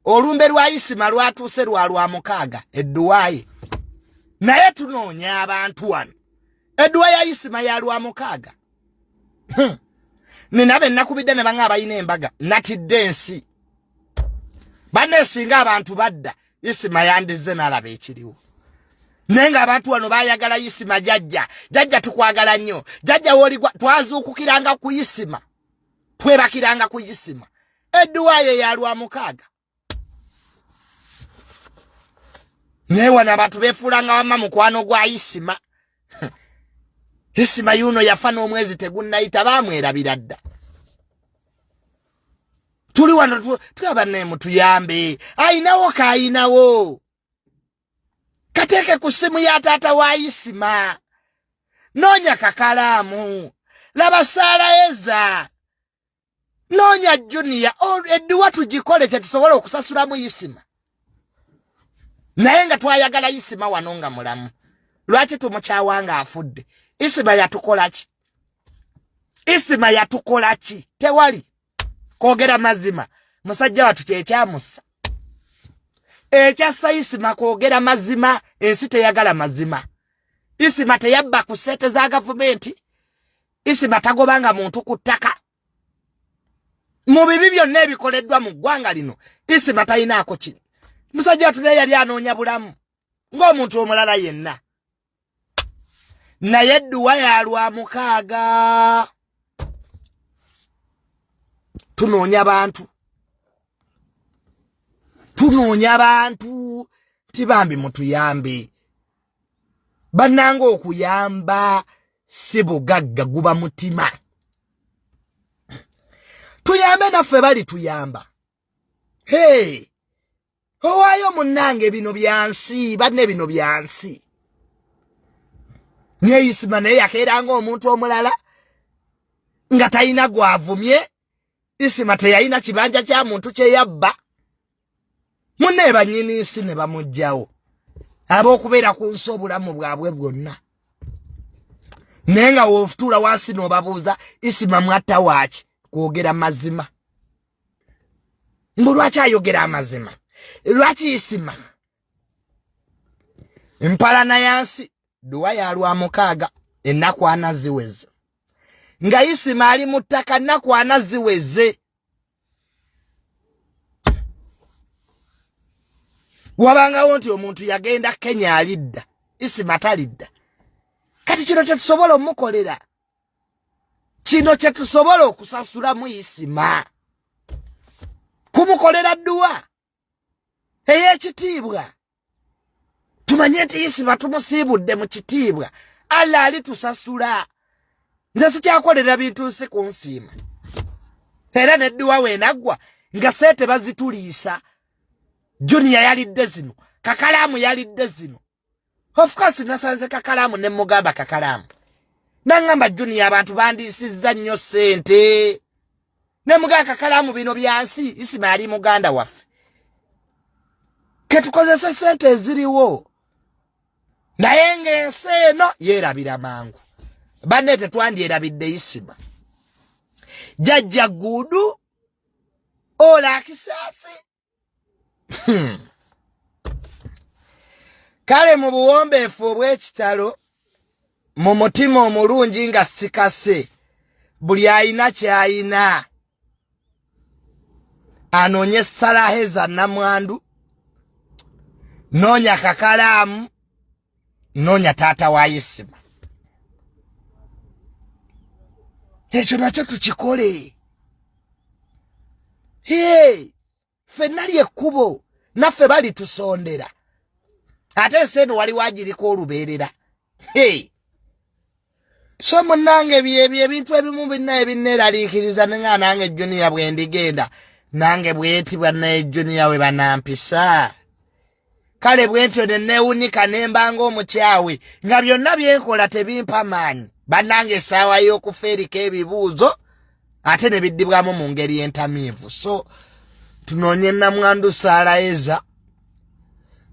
olumbe lwa Isima lwatuuse lwa mukaaga edduwaye naye tunoonya abantu wano edduwa ya Isima ya lwa mukaaga ninabe nakubidde ne banga abayina embaga natidde ensi banne singa abantu badda Isima yandize n'alaba ekiriwo nenga abantu wano bayagala Isima jajja tukwagala nnyo jajja woli twazuukukiranga ku Isima twebakiranga ku Isima edduwaye ya lwa mukaaga newa n'abantu beefulanga wamma mukwano gwa Isima Isima yuno yafa n'omwezi tegunnayita baamwerabira dda tuli wano tulaba nemu tuyambe ayinawo kaayinawo kateeke ku ssimu ya taata wa Isima noonya kakalaamu laba Saalaeza noonya Junior edduwa tugikole tetusobola okusasulamu Isima naye nga twayagala Isima wano nga mulamu lwaki tumukyawanga afudde Isima yatukola ki Isima yatukola ki tewali kwogera mazima musajja watu kyekyamussa ekyassa Isima kwogera mazima ensi teyagala mazima Isima teyabba ku ssente za gavumenti Isima tagobanga muntu ku ttaka mu bibi byonna ebikoleddwa mu ggwanga lino Isima tayinaako ki musajja watu naye yali anoonya bulamu ng'omuntu omulala yenna naye edduwa ya lwa mukaaga tunoonya bantu tibambi mutuyambe bannanga okuyamba si bugagga guba mutima tuyambe naffe bali tuyamba owaayo munnange bino byansi banne bino byansi nye Isima naye yakeeranga omuntu omulala nga talina gwavumye Isima teyalina kibanja kya muntu kye yabba munne bannyini nsi ne bamugjawo ab'okubeera ku nsi obulamu bwabwe bwonna naye nga woofutuula wansi n'obabuuza Isima mwatta waaki kwogera mazima mbu lwaki ayogera amazima lwaki Isima empalana yansi duwa ya lwa mukaaga ennaku ana ziweze nga Isima ali mu ttaka nnaku ana ziweze wabangawo nti omuntu yagenda Kenya alidda Isima talidda kati kino kye tusobola omukolera kino kye tusobola okusasulamu Isima kumukolera dduwa ey'ekitiibwa tumanye nti Isima tumusiibudde mu kitiibwa Allah alitusasula nze sikyakolera bintu nsi ku nsiima era nedduwa weenaggwa nga sente bazituliisa Junior yalidde zino kakalaamu yalidde zino of course nasanze kakalaamu ne mugamba kakalaamu nangamba Junior abantu bandiisizza nnyo sente ne mugamba kakalaamu bino byansi Isima ali muganda waffe ketukozese sente eziriwo naye ng'ensi eno yeerabira mangu banne tetwandyerabidde Isima Jajja gudu ola kisaasi kale mu buwombeefu obw'ekitalo mu mutima omulungi nga sikase buli ayina kyayina anoonye Saalaeza namwandu noonya kakalaamu noonya taata wa Isima ekyo nakyo tukikole ffenna lyekkubo naffe bali tusondera ate ensi eno wali wagiriko olubeerera so munnange byebyo ebintu ebimu binna ebinneeraliikiriza nenga nange Junior bwe ndigenda nange bweti bannaye Junior we banampisa kale bwentyo ne neewunika ne mbanga omukyawe nga byonna byenkola tebimpa maanyi bannange essaawa y'okufa eriko ebibuuzo ate ne biddibwamu mu ngeri entamiivu so tunoonye namwandu Saalaeza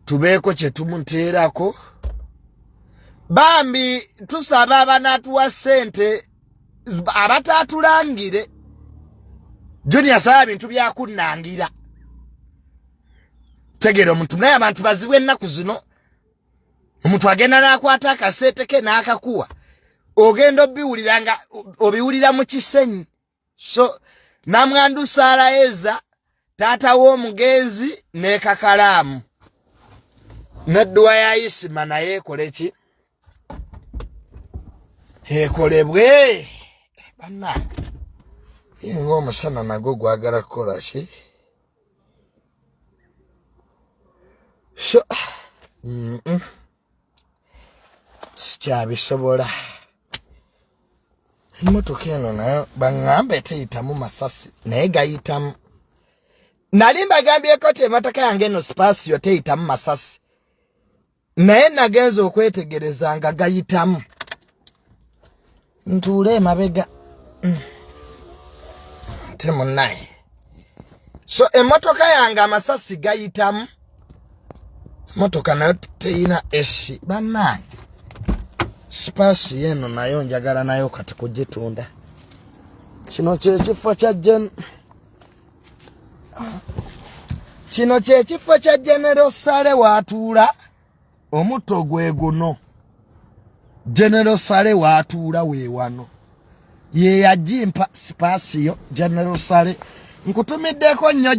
tubeeko kye tumuteerako bambi tusaba abanaatuwa ssente abataatulangire Junior saba bintu byakunnangira tegera omuntu naye abantu bazibwe ennaku zino omuntu agenda n'akwata akasete ke n'akakuwa ogenda obiwulira mu kisenyi so namwandu Saalaeza taata w'omugenzi n'ekakalaamu n'edduwa ya Isima naye ekole ki ekolebwe bannange yenga omusana nagwo gwagala kukola ki so sikyabisobola emmotoka eno nayo baŋŋamba teyitamu masasi naye gayitamu nali mbagambyeko ti emmotoka yange eno Spasio teyitamu masasi naye nagenza okwetegereza nga gayitamu ntuule emabega te munnaye so emmotoka yange amasasi gayitamu emmotoka nayo teyina esi bannange Spasio eno nayo njagala nayo kati kugitunda kino kyekifo kya General Sale watuula omutto gwe guno General Sale watuula weewano ye yagimpa Spasio General Sale nkutumiddeko nnyo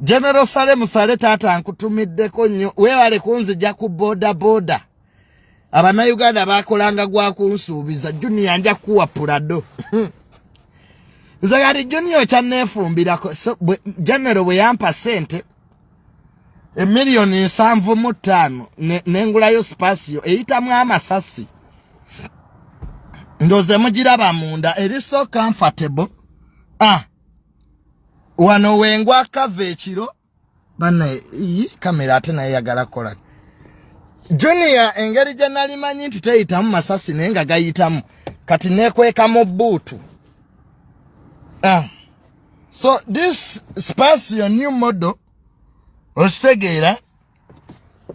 General Sale Musale taata nkutumiddeko nnyo weewale kunzija ku boda Abannayuganda bakolanga gwa kunsuubiza Junior nja kuwa pulado nze kati Junior kyanneefumbirako so General bwe yampa sente $1,750,000 nengulayo Spasio eyitamu amasasi ndoze mugiraba munda eri so comfortable wano wengwa kava ekiro bana iyi kamera ate naye yagala kola Junior engeri gye nali manyi nti teyitamu masasi naye nga gayitamu kati nekweka mu buutu so this Spasio new model ositegeera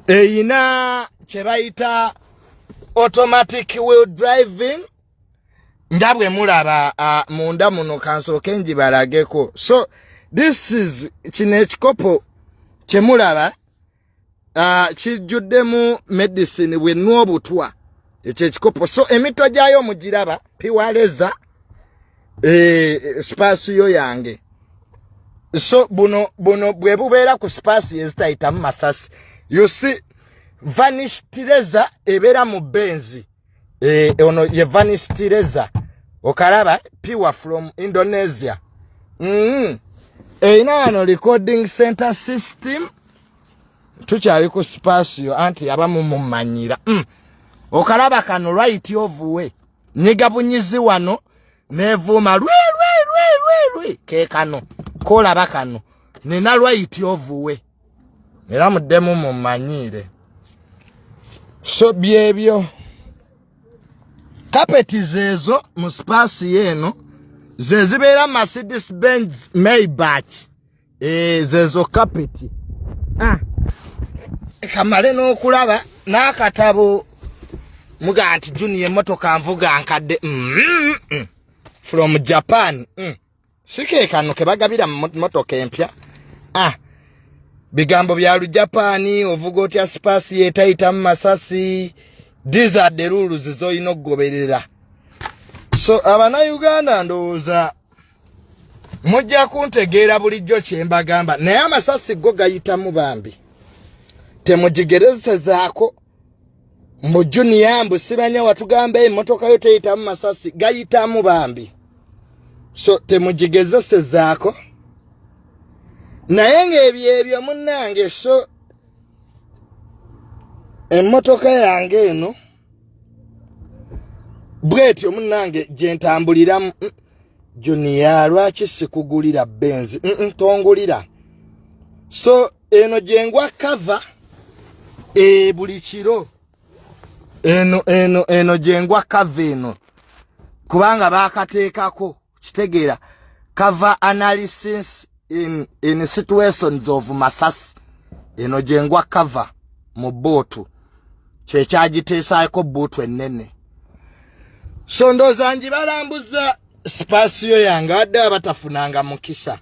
eyina kye bayita automatic wheel driving ndabwe mulaba munda muno kansooke njibalageko so this is kino ekikopo kye mulaba kijjuddemu medicine bwenna obutwa ekyo ekikopo so emito gyayo mugiraba piwaleza Spasio yange so buno bwe bubeera ku Spasio ezitayitamu masasi you see vanistireza ebeera mu benzi ono ye vanistireza okalaba pure from Indonesia eyina wano recording center system tukyali ku Spasio anti abamu mumanyira okalaba kano right of way nyiga bunyizi wano nevuuma lwe ke kano kolaba kano nina right of way era muddemu mumanyire so byebyo kapeti zezo mu Spasio eno zezibeera Mercedes Benz Maybach zezo kapeti kamale n'okulaba n'akatabo muga nti Junior emmotoka nvuga nkadde from Japan sike kano ke bagabira mmotoka empya bigambo bya Lujapani ovuga otya Spasio etayitamu masasi these are the rules zoyina okugoberera so Abannayuganda ndowooza mujja kuntegeera bulijjo kye mbagamba naye amasasi go gayitamu bambi temugigerezezaako mbu Junior mbu sibanya watugamba emmotoka yo teyitamu masasi gayitamu bambi so temugigezesezaako naye ng'ebyo munnange so emmotoka yange eno bwetyo munnange gye ntambuliramu Junior lwaki sikugulira benzi tongulira so eno gyengwa kava buli kiro eno gyengwa kava eno kubanga bakateekako kitegeera cover analysis in situations of masasi eno gyengwa cover mu bootu kyekyagiteesaako bootu ennene so ndooza njibalambuza Spasio yange adde abatafunanga mukisa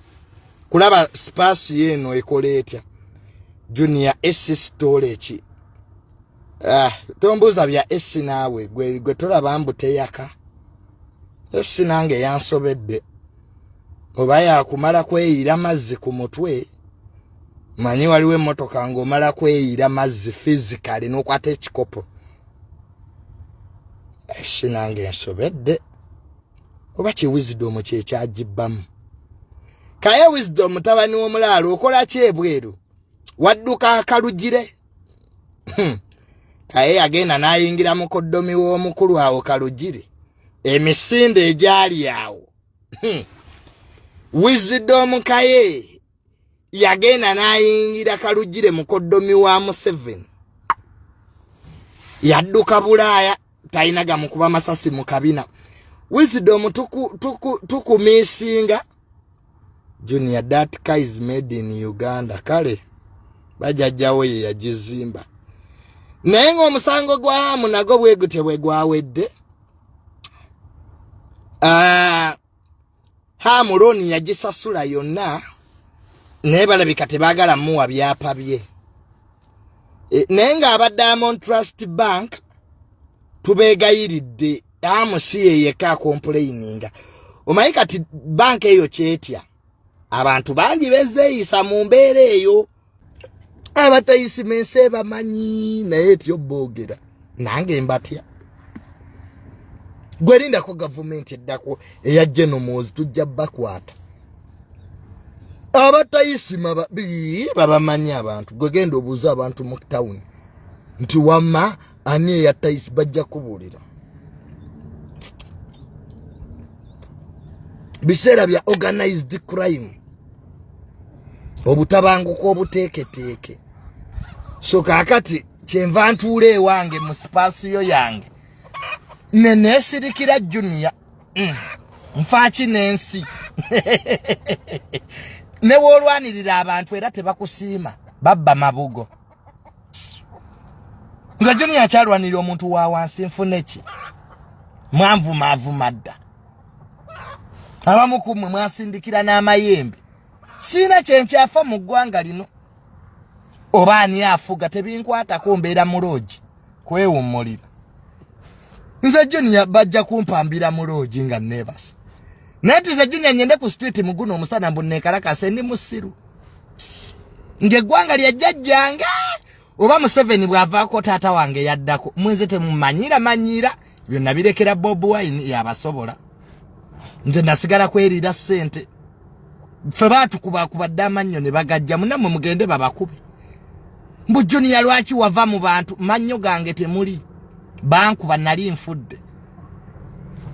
kulaba space yeno ekole etya Junior S storage tombuza bya S nawe gwe tolaba mbute yaka S nange yansobedde oba yakumala kweyira mazzi ku mutwe manyi waliwo emmotoka ng'omala kweyira mazzi physically n'okwata ekikopo S nange yansobedde oba ki wisdom kye kyagibbamu kaye wisdom mutabani w'omulaalo okola ki ebweru wadduka akalugire kaye agenda n'ayingira mu koddomi w'omukulu awo kalugire emisinde egyali awo wisdom kaye yagenda n'ayingira kalugire mu koddomi wa Museveni yadduka Bulaaya tayinaga mu kuba masasi mu kabina wisdom tukumisinga Junior that car is made in Uganda kale bajajjawo ye yagizimba naye ng'omusango gwamu nago bwegute bwe gwawedde Hamuloni yagisasula yonna naye balabika tebaagala muwa byapa bye naye ng'aba Diamond Trust Bank tubeegayiridde amusi ye yekka complaininga omanyi kati banka eyo kyetya abantu bangi bezeeyisa mu mbeera eyo abatayisimense bamanyi naye etyo boogera nange mbatya gwerinda ko government eddako eya genomozi tujja bakwata abatayisima babamanyi abantu gwegenda obuuza abantu mu town nti wamma ani eyatayisi bajja kubuulira biseera bya organized crime obutabanguko obuteeketeeke so kakati kyenva ntuula ewange mu spasiyo yange neneesirikira Junior nfaaki n'ensi ne woolwanirira abantu era tebakusiima babba mabugo nze Junior akyalwanirira omuntu wa wansi nfune ki mwanvumavuma dda abamu ku mmwe mwasindikira n'amayembe siina kyenkyafa mu ggwanga lino oba ani afuga tebinkwatako mbeera muloogi kwewummulira nze Junior bajja kumpambira muloogi nga neebasa naye nti Junior nyende ku street muguno omusana mbunneekalakase ndi musiru ng'eggwanga lya jjajjange oba Museveni bw'avaako taata wange yaddako mwenze temumanyira byonna birekera Bob Wine yabasobola nze nasigala kweriira ssente ffe baatukubakubadde amannyo ne bagajja munammwe mugende babakube mbu Junior lwaki wava mu bantu mannyo gange temuli bankuba nali nfudde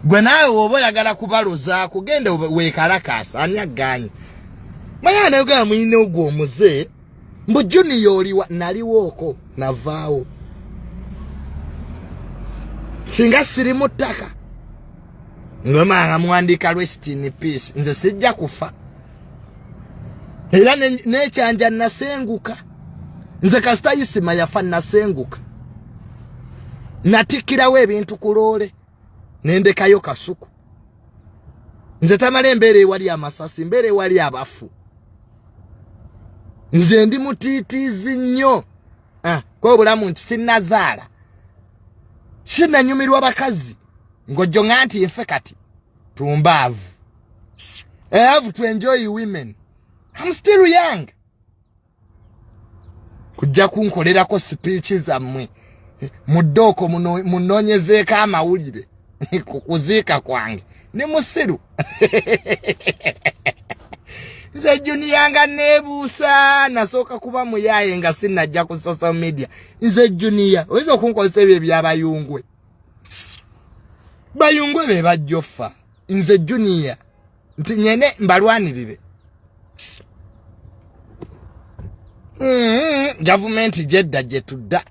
gwe naawe oba oyagala kubalozaako genda weekalakaasa ani agganye manya nayogera muyine ogwo omuze mbu Junior oliwa naliwooko navaawo singa siri mu ttaka ngomanga muwandiika rest in peace nze sijja kufa era nekyanja nasenguka nze kasitayisima yafa nasenguka natikkirawo ebintu ku loole nendekayo kasuku nze Tamale embeera ewali amasasi mbeera ewali abafu nze ndi mutiitiizi nnyo kwa obulamu nti sinnazaala sinnanyumirwa bakazi ng'ojjo nga nti nfe kati tumbaavu I have to enjoy women I'm still young kujja kunkolerako speech zammwe muddooko munoonyezeeko amawulire kukuziika kwange ni musiru nze Junior nga neebuusa nasooka kuba muyaaye nga sinnajja ku social media nze Junior oyinza okunkozesa ebyo ebyabayungwe bayungwe be bajjofa nze Junior nti nyene mbalwanirire gavumenti jedda gye tudda